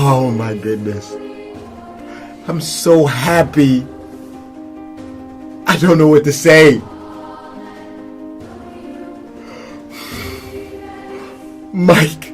Oh my goodness. I'm so happy. I don't know what to say. Mike.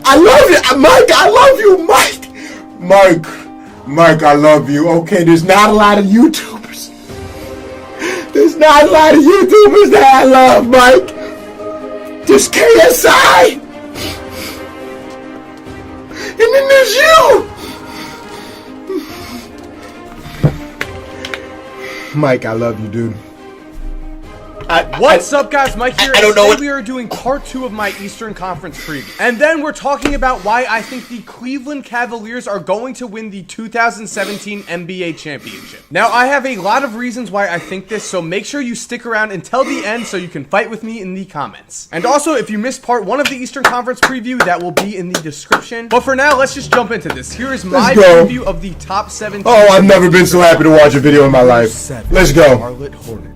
I love you, Mike. I love you, Mike. Mike, I love you. Okay, there's not a lot of YouTubers. There's not a lot of YouTubers that I love, Mike. There's KSI. And then there's you. Mike, I love you, dude. What's up, guys? Mike here. I don't know today we are doing part 2 of my Eastern Conference preview. And then we're talking about why I think the Cleveland Cavaliers are going to win the 2017 NBA Championship. Now, I have a lot of reasons why I think this, so make sure you stick around until the end so you can fight with me in the comments. And also, if you missed part 1 of the Eastern Conference preview, that will be in the description. But for now, let's just jump into this. Here is my preview of the top 7 teams. Oh, I've never been so happy to watch a video in my life. Let's go.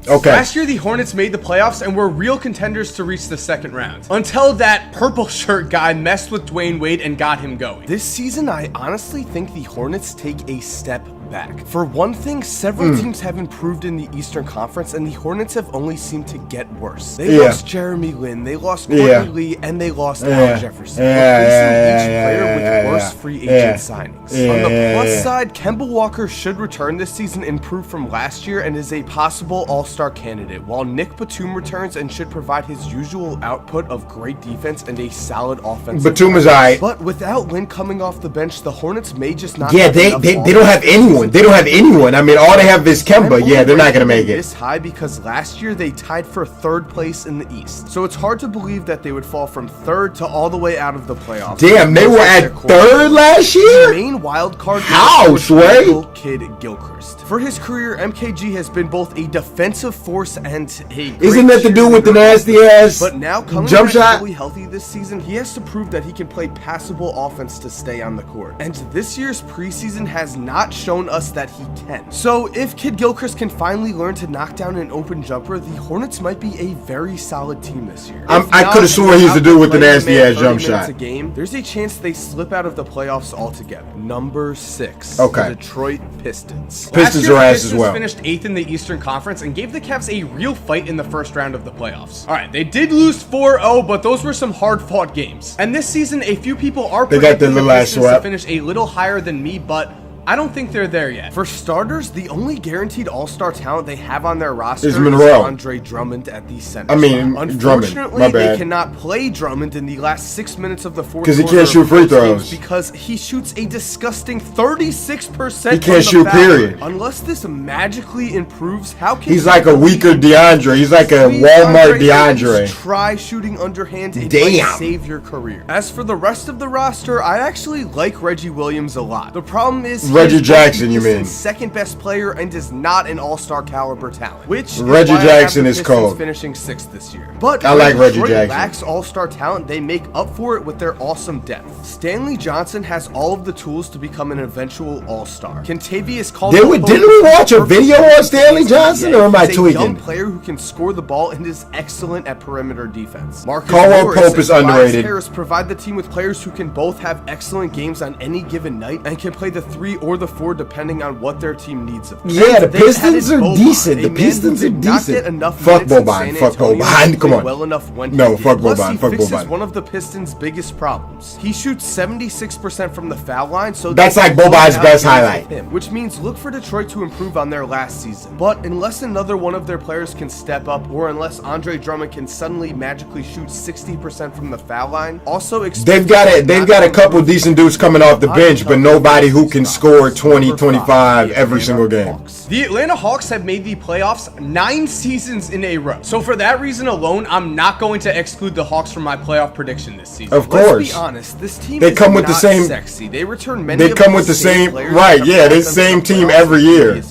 Okay. Last year, the Hornets made the playoffs and were real contenders to reach the second round, until that purple shirt guy messed with Dwayne Wade and got him going. This season, I honestly think the Hornets take a step back. For one thing, several teams have improved in the Eastern Conference, and the Hornets have only seemed to get worse. They lost Jeremy Lin, they lost Courtney Lee, and they lost Al Jefferson, replacing each player with worse free agent signings. On the plus side, Kemba Walker should return this season, improved from last year, and is a possible all-star candidate, while Nick Batum returns and should provide his usual output of great defense and a solid offense. Batum is alright. But without Lin coming off the bench, the Hornets may just not they don't have anyone. They don't have anyone. I mean, all they have is Kemba. Yeah, they're not going to make it. This high because last year they tied for 3rd place in the East. So it's hard to believe that they would fall from 3rd to all the way out of the playoffs. Damn, they were at 3rd last year? The main wild card was Kid Gilchrist. For his career, MKG has been both a defensive force and a great Isn't that to do with the nasty ass but now coming jump back shot? fully healthy this season, he has to prove that he can play passable offense to stay on the court. And this year's preseason has not shown us that he can. So if Kid Gilchrist can finally learn to knock down an open jumper, the Hornets might be a very solid team this year. I could have sworn he's the dude with the nasty ass jump shot. A game, there's a chance they slip out of the playoffs altogether. Number 6. Okay. The Detroit Pistons. Pistons are ass as well. Finished 8th in the Eastern Conference and gave the Cavs a real fight in the first round of the playoffs. All right, they did lose 4-0, but those were some hard-fought games. And this season, a few people are predicting the Pistons to finish a little higher than me, but I don't think they're there yet. For starters, the only guaranteed all-star talent they have on their roster is Andre Drummond at the center. Unfortunately, they cannot play Drummond in the last 6 minutes of the fourth quarter. Because he can't shoot free throws. Because he shoots a disgusting 36%. He can't shoot, period. Unless this magically improves, how can he's like a weaker DeAndre. He's like a Walmart DeAndre. Try shooting underhand. It might save your career. As for the rest of the roster, I actually like Reggie Williams a lot. The problem is Reggie Jackson, you mean? Second best player and is not an all-star caliber talent. Which Reggie Jackson is cold. Finishing 6th this year. But I like Reggie Jackson. Lacks all-star talent, they make up for it with their awesome depth. Stanley Johnson has all of the tools to become an eventual all-star. Kentavious Caldwell. Didn't we watch a video on Stanley Johnson, or am I tweaking? He's a young player who can score the ball and is excellent at perimeter defense. Caldwell Pope is underrated. Harris provide the team with players who can both have excellent games on any given night and can play the 3 or the 4 depending on what their team needs of them. Yeah, the Pistons are decent. The Pistons are decent. Fuck Boban. Fuck Boban. Come on. Well enough when no, fuck Boban. Fuck Boban. Boban. One of the Pistons' biggest problems. He shoots 76% from the foul line, so that's like Boban's best highlight. Which means look for Detroit to improve on their last season. But unless another one of their players can step up, or unless Andre Drummond can suddenly magically shoot 60% from the foul line, also they've got a couple decent dudes coming off the bench, but nobody who can score 20-25 every single game. The Atlanta Hawks have made the playoffs 9 seasons in a row. So for that reason alone, I'm not going to exclude the Hawks from my playoff prediction this season. Of course. Let's be honest, this team they come with the same sexy. They return many They come with the same right, yeah, this same team every year.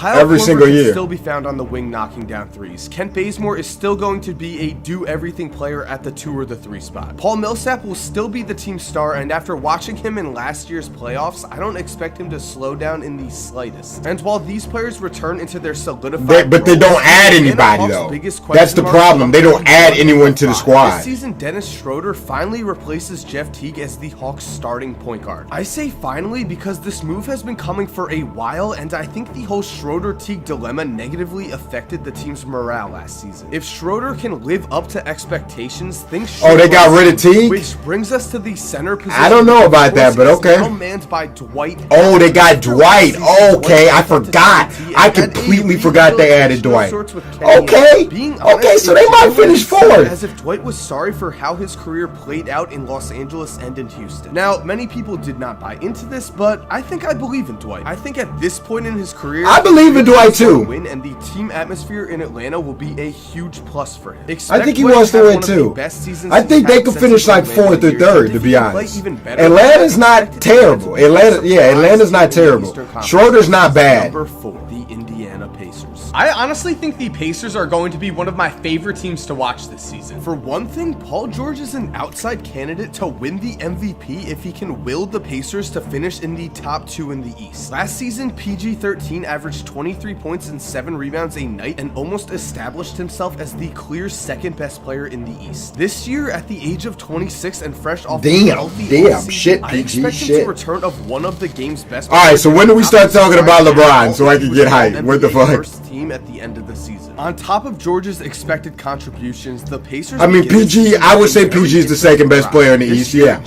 Every single year. Still be found on the wing knocking down threes. Kent Bazemore is still going to be a do-everything player at the 2 or the 3 spot. Paul Millsap will still be the team star, and after watching him in last year's playoffs, I don't expect him him to slow down in the slightest. And while these players return into their solidified but they don't add anybody though. That's the problem. They don't add anyone to the squad. This season, Dennis Schroeder finally replaces Jeff Teague as the Hawks' starting point guard. I say finally because this move has been coming for a while, and I think the whole Schroeder-Teague dilemma negatively affected the team's morale last season. If Schroeder can live up to expectations, things should. Oh, they got rid of Teague? Which brings us to the center position. I don't know about that, but okay. Now manned by Dwight. Oh, they got Dwight. Okay, I forgot. I completely forgot they added Dwight. Okay. Okay, so they might finish fourth. As if Dwight was sorry for how his career played out in Los Angeles and in Houston. Now, many people did not buy into this, but I think I believe in Dwight. I think at this point in his career, I believe in Dwight too. Win, and the team atmosphere in Atlanta will be a huge plus for him. I think he wants to win too. I think they could finish like fourth or third, to be honest. Atlanta's not terrible. Atlanta's not terrible. Schroeder's not bad. Number 4, the Indiana Pacers. I honestly think the Pacers are going to be one of my favorite teams to watch this season. For one thing, Paul George is an outside candidate to win the MVP if he can will the Pacers to finish in the top 2 in the East. Last season, PG-13 averaged 23 points and 7 rebounds a night and almost established himself as the clear second best player in the East. This year, at the age of 26 and fresh off damn shit, I expect him to return of one of the game's best. All right, so when do we start talking about LeBron so I can get hyped? What the fuck? First team at the end of the season. On top of George's expected contributions, the Pacers. I mean, PG. I would say PG is the second best player in the East. Yeah,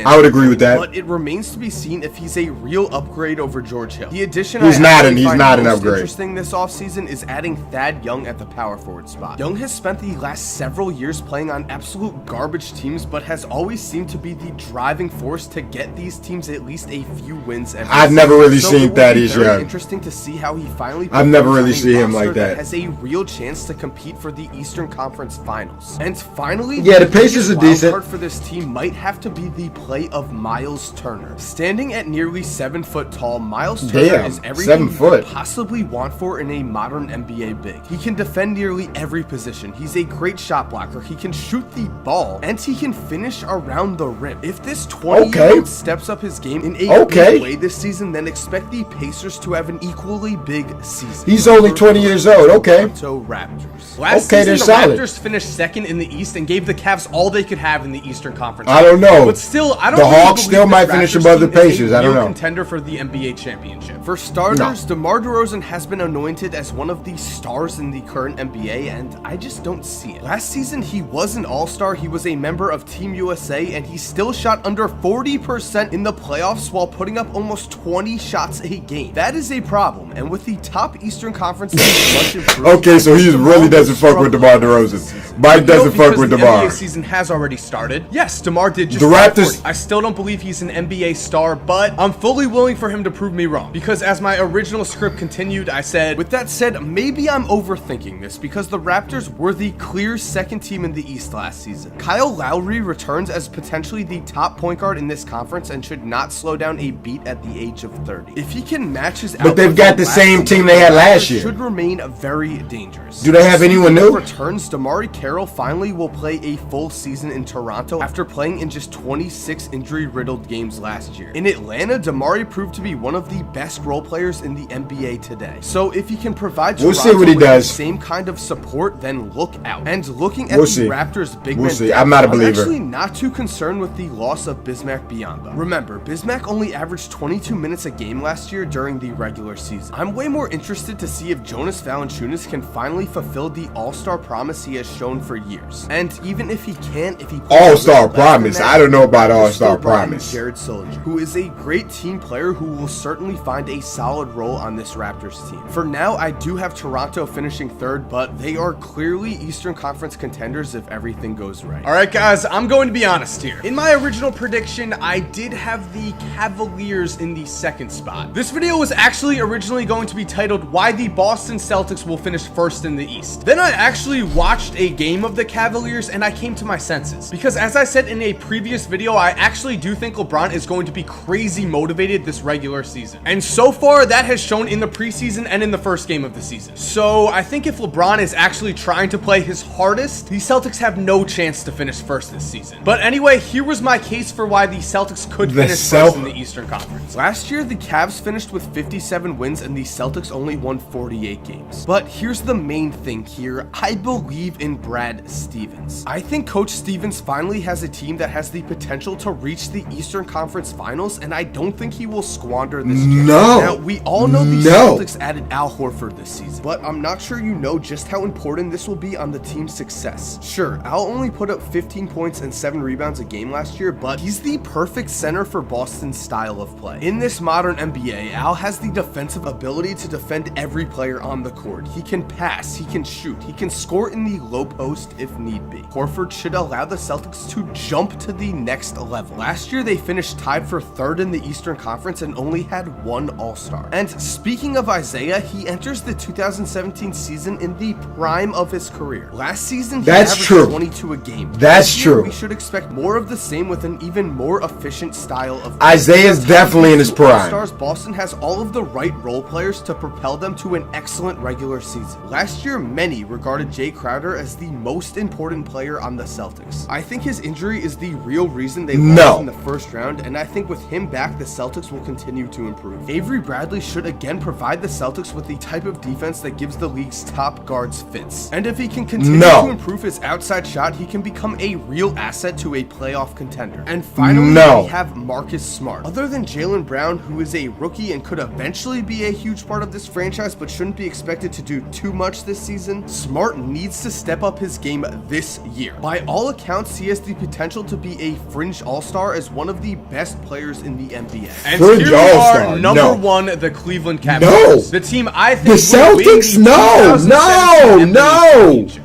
I would agree with that. But it remains to be seen if he's a real upgrade over George Hill. The addition he's not an upgrade. Interesting this offseason is adding Thad Young at the power forward spot. Young has spent the last several years playing on absolute garbage teams, but has always seemed to be the driving force to get these teams at least a few wins every season. I've never really seen Thaddeus Young. Interesting to see how he finally. I've never really seen him like that. Has a real chance to compete for the Eastern Conference Finals. And finally, the Pacers are decent. Card for this team might have to be the play of Miles Turner. Standing at nearly 7 foot tall, Miles Turner is everything you could possibly want for in a modern NBA big. He can defend nearly every position. He's a great shot blocker. He can shoot the ball, and he can finish around the rim. If this 20-year-old steps up his game in a big way this season, then expect the Pacers to have an equally big season. He's only 20 years old. Okay. Raptors. Last season, the Raptors finished second in the East and gave the Cavs all they could have in the Eastern Conference. I don't know. But still, I don't. The Hawks still might finish above the Pacers. I don't know. Contender for the NBA championship. For starters, DeMar DeRozan has been anointed as one of the stars in the current NBA, and I just don't see it. Last season, he was an All-Star. He was a member of Team USA, and he still shot under 40% in the playoffs while putting up almost 20 shots a game. That is a problem. And with the top Eastern Conference much improved, okay, so he really doesn't fuck with DeMar DeRozan. Mike doesn't fuck with DeMar. The NBA season has already started. Yes, DeMar did just. The Raptors. I still don't believe he's an NBA star, but I'm fully willing for him to prove me wrong. Because as my original script continued, I said, with that said, maybe I'm overthinking this because the Raptors were the clear second team in the East last season. Kyle Lowry returns as potentially the top point guard in this conference and should not slow down a beat at the age of 30. If he can match his output, but they've got the same team they had last year. Should remain very dangerous. Do they have anyone new? Returns, DeMarre Carroll finally will play a full season in Toronto after playing in just 26 injury-riddled games last year. In Atlanta, DeMarre proved to be one of the best role players in the NBA today. So if he can provide Toronto with the same kind of support, then look out. And looking at the Raptors' big man, I'm not a believer. I'm actually not too concerned with the loss of Bismack Biyombo. Remember, Bismack only averaged 22 minutes a game last year during the regular season. I'm way more interested to see if Jonas Valanciunas can finally fulfill the all-star promise he has shown for years. And even if he can't, if he all-star promise, I don't know about all-star promise. Jared Sullinger, who is a great team player who will certainly find a solid role on this Raptors team. For now, I do have Toronto finishing third, but they are clearly Eastern Conference contenders if everything goes right. All right, guys, I'm going to be honest here. In my original prediction, I did have the Cavaliers in the second spot. This video was actually originally going to be titled "Why the Boston Celtics Will Finish First in the East." Then I actually watched a game game of the Cavaliers and I came to my senses. Because as I said in a previous video, I actually do think LeBron is going to be crazy motivated this regular season. And so far, that has shown in the preseason and in the first game of the season. So I think if LeBron is actually trying to play his hardest, the Celtics have no chance to finish first this season. But anyway, here was my case for why the Celtics could finish first in the Eastern Conference. Last year, the Cavs finished with 57 wins and the Celtics only won 48 games. But here's the main thing here. I believe in Brad Stevens. I think Coach Stevens finally has a team that has the potential to reach the Eastern Conference Finals, and I don't think he will squander this chance. Now, we all know the Celtics added Al Horford this season, but I'm not sure you know just how important this will be on the team's success. Sure, Al only put up 15 points and 7 rebounds a game last year, but he's the perfect center for Boston's style of play. In this modern NBA, Al has the defensive ability to defend every player on the court. He can pass, he can shoot, he can score in the low post if need be. Horford should allow the Celtics to jump to the next level. Last year, they finished tied for 3rd in the Eastern Conference and only had 1 All-Star. And speaking of Isaiah, he enters the 2017 season in the prime of his career. Last season, he averaged 22 a game. That's true. We should expect more of the same with an even more efficient style of play. Isaiah's definitely in his prime. All-Stars, Boston has all of the right role players to propel them to an excellent regular season. Last year, many regarded Jay Crowder as the most important player on the Celtics. I think his injury is the real reason they lost in the first round, and I think with him back, the Celtics will continue to improve. Avery Bradley should again provide the Celtics with the type of defense that gives the league's top guards fits. And if he can continue to improve his outside shot, he can become a real asset to a playoff contender. And finally, we have Marcus Smart. Other than Jaylen Brown, who is a rookie and could eventually be a huge part of this franchise, but shouldn't be expected to do too much this season, Smart needs to step up his game this year. By all accounts, he has the potential to be a fringe all-star as one of the best players in the NBA. And fringe here we are, number 1, the Cleveland Cavaliers. The team I think the Celtics. No.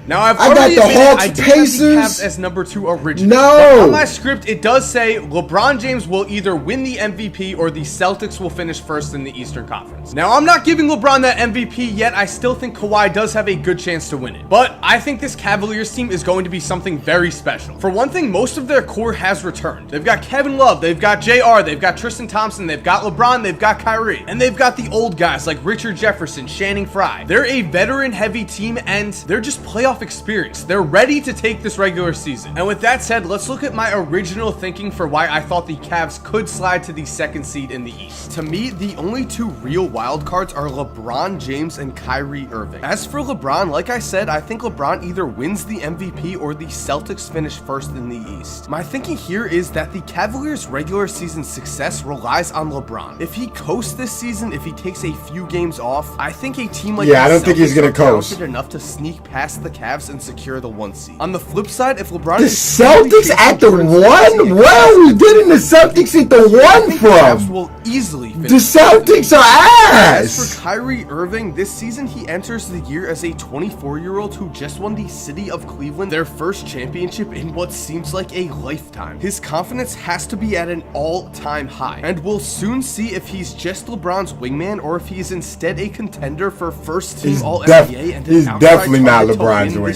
Now I've got the Hawks, I do Pacers have the Cavs as number 2 originally. But on my script, it does say LeBron James will either win the MVP or the Celtics will finish first in the Eastern Conference. Now I'm not giving LeBron that MVP yet. I still think Kawhi does have a good chance to win it. But I think this Cavaliers team is going to be something very special. For one thing, most of their core has returned. They've got Kevin Love, they've got JR, they've got Tristan Thompson, they've got LeBron, they've got Kyrie, and they've got the old guys like Richard Jefferson, Channing Frye. They're a veteran-heavy team, and they're just playoff experienced. They're ready to take this regular season. And with that said, let's look at my original thinking for why I thought the Cavs could slide to the 2nd seed in the East. To me, the only 2 real wild cards are LeBron James and Kyrie Irving. As for LeBron, like I said, I think LeBron either wins the MVP or the Celtics finish first in the East. My thinking here is that the Cavaliers' regular season success relies on LeBron. If he coasts this season, if he takes a few games off, I think a team like I don't think he's gonna coast enough to sneak past the Cavs and secure the 1 seed. On the flip side, if LeBron the Celtics at the 1, where we getting the Celtics at the 1 from? The Cavs will easily finish. The Celtics are ass. As for Kyrie Irving, this season he enters the year as a 24-year-old who just won the city of Cleveland their first championship in what seems like a lifetime. His confidence has to be at an all-time high, and we'll soon see if he's just LeBron's wingman or if he's instead a contender for first-team All-NBA and he's definitely not LeBron's wingman.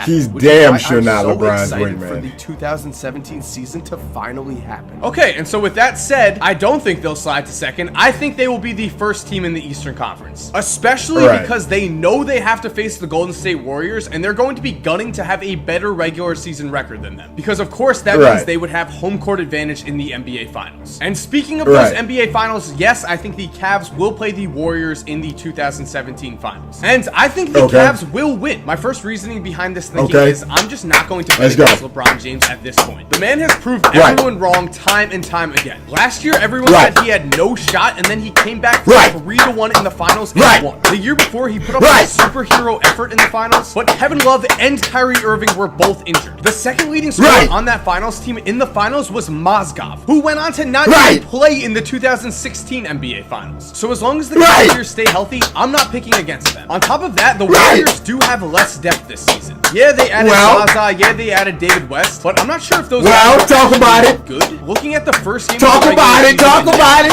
He's damn sure not LeBron's wingman. For the 2017 season to finally happen. Okay, and so with that said, I don't think they'll slide to 2nd. I think they will be the first team in the Eastern Conference, especially because they know they have to face the Golden State Warriors, and they're going to be gunning to have a better regular season record than them, because of course that means they would have home court advantage in the NBA Finals. And speaking of those NBA Finals, yes, I think the Cavs will play the Warriors in the 2017 Finals, and I think the Cavs will win. My first reasoning behind this thinking is I'm just not going to bet against LeBron James at this point. The man has proved everyone wrong time and time again. Last year, everyone said he had no shot, and then he came back from 3-1 in the finals and won. The year before, he put up a superhero effort in the finals, but Kevin Love and Kyrie Irving were both injured. The second leading scorer on that finals team in the finals was Mozgov, who went on to not even play in the 2016 NBA Finals. So as long as the Cavaliers stay healthy, I'm not picking against them. On top of that, the Warriors do have less depth this season. Yeah, they added Zaza, yeah, they added David West, but I'm not sure if those talk about it. Good. Looking at the first game, talk about it.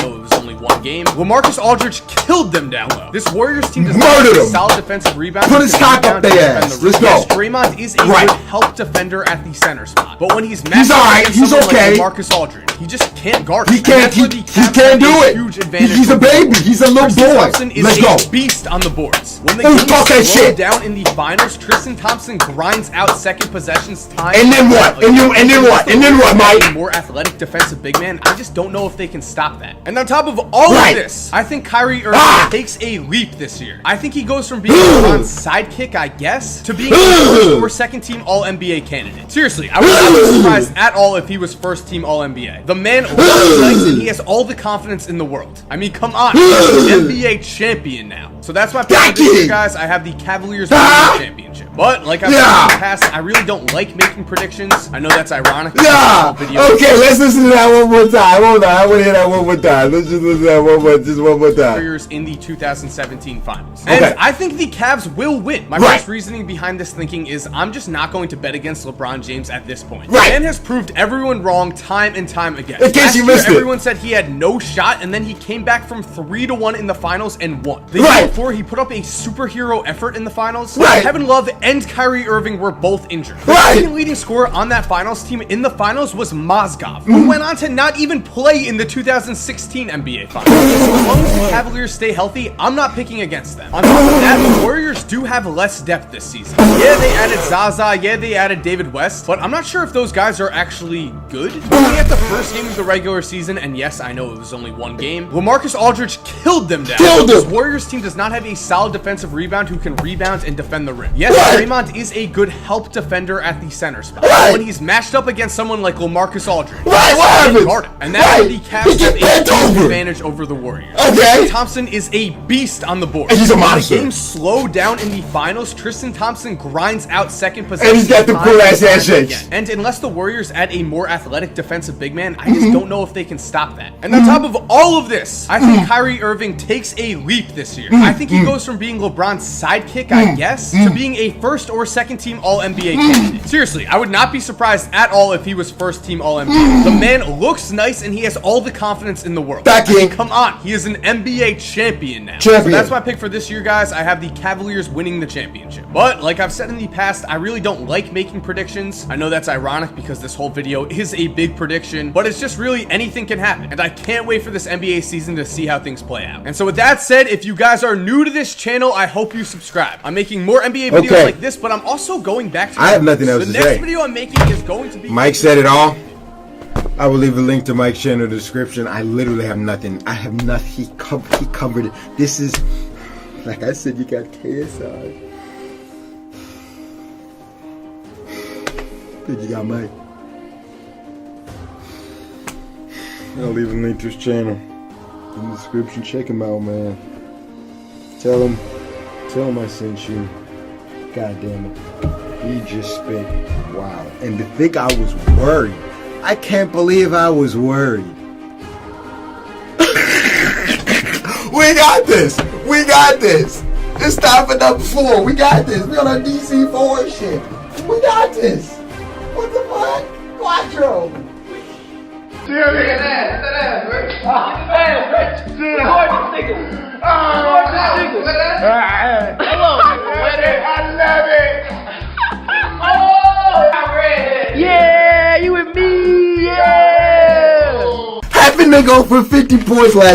It was only 1 game. LaMarcus Aldridge killed them down low. This Warriors team does not have a solid defensive rebound. Put his cock back up their ass. Let's go. Yes, Draymond is a good help defender at the center spot, but when he's matched alright. against He's someone okay. like Marcus Aldridge, he just can't guard. He can't do it. Huge advantage. He's a baby. He's a little boy. Thompson is a beast on the boards. When the game slowed down in the finals, Tristan Thompson grinds out second possessions time. And then what? And then what, Mike? More athletic defensive big man. I just don't know if they can stop that. And on top of all of this, I think Kyrie Irving takes a leap this year. I think he goes from being LeBron's sidekick, I guess, to being a first or second team All-NBA candidate. Seriously, I would not be surprised at all if he was first team All-NBA. The man looks nice and he has all the confidence in the world. I mean, come on, he's an NBA champion now. So that's my pick for this year, guys. I have the Cavaliers winning the championship. But like I've said in the past, I really don't like making predictions. I know that's ironic. Okay, let's listen to that one more time. Hold on, I want to hear that one more time. Let's just listen to that one more time. Warriors in the 2017 finals. And I think the Cavs will win. My first reasoning behind this thinking is I'm just not going to bet against LeBron James at this point. The man has proved everyone wrong time and time again. In case you missed it. Everyone said he had no shot, and then he came back from 3-1 in the finals and won. The year before, he put up a superhero effort in the finals. Kevin Love and Kyrie Irving were both injured. The second leading scorer on that finals team in the finals was Mozgov, who went on to not even play in the 2016 NBA Finals. So as long as the Cavaliers stay healthy, I'm not picking against them. On top of that, the Warriors do have less depth this season. Yeah, they added Zaza, yeah, they added David West, but I'm not sure if those guys are actually good. Looking at the first game of the regular season, and yes, I know it was only one game, LaMarcus Aldridge killed them down. This Warriors team does not have a solid defensive rebound who can rebound and defend the rim. Yes, Draymond is a good help defender at the center spot. When he's matched up against someone like LaMarcus Aldridge, and that's where the Cavs have a huge advantage over the Warriors. Tristan Thompson is a beast on the board. And he's a monster. The game slowed down in the finals. Tristan Thompson grinds out second possession. And he's got the cool ass handshakes. And unless the Warriors add a more athletic defensive big man, I just don't know if they can stop that. And on top of all of this, I think Kyrie Irving takes a leap this year. I think he goes from being LeBron's sidekick, I guess, to being a first or second team All-NBA candidate. Seriously, I would not be surprised at all if he was first team All-NBA. The man looks nice and he has all the confidence in the world. Come on, he is an NBA champion now. So that's my pick for this year, guys. I have the Cavaliers winning the championship. But like I've said in the past, I really don't like making predictions. I know that's ironic because this whole video is a big prediction, but it's just really anything can happen. And I can't wait for this NBA season to see how things play out. And so with that said, if you guys are new to this channel, I hope you subscribe. I'm making more NBA videos like this, but I'm also going back to I have nothing else to say. The next video I'm making is going to be Mike said it all. I will leave a link to Mike's channel in the description. I literally have nothing. I have nothing. He covered it. This is, like I said, you got KSI. Then you got Mike. I'll leave a link to his channel in the description. Check him out, man. Tell him I sent you. God damn it. He just spit. Wow. And to think I was worried. I can't believe I was worried. We got this. We got this. It's time for number 4. We got this. We on our DC4 shit. We got this. What the fuck? Quattro. Look at that. Look at that, bro. Look at that. I love it. Oh, I'm ready. Yeah, you and me. Yeah. Happened to go for 50 points last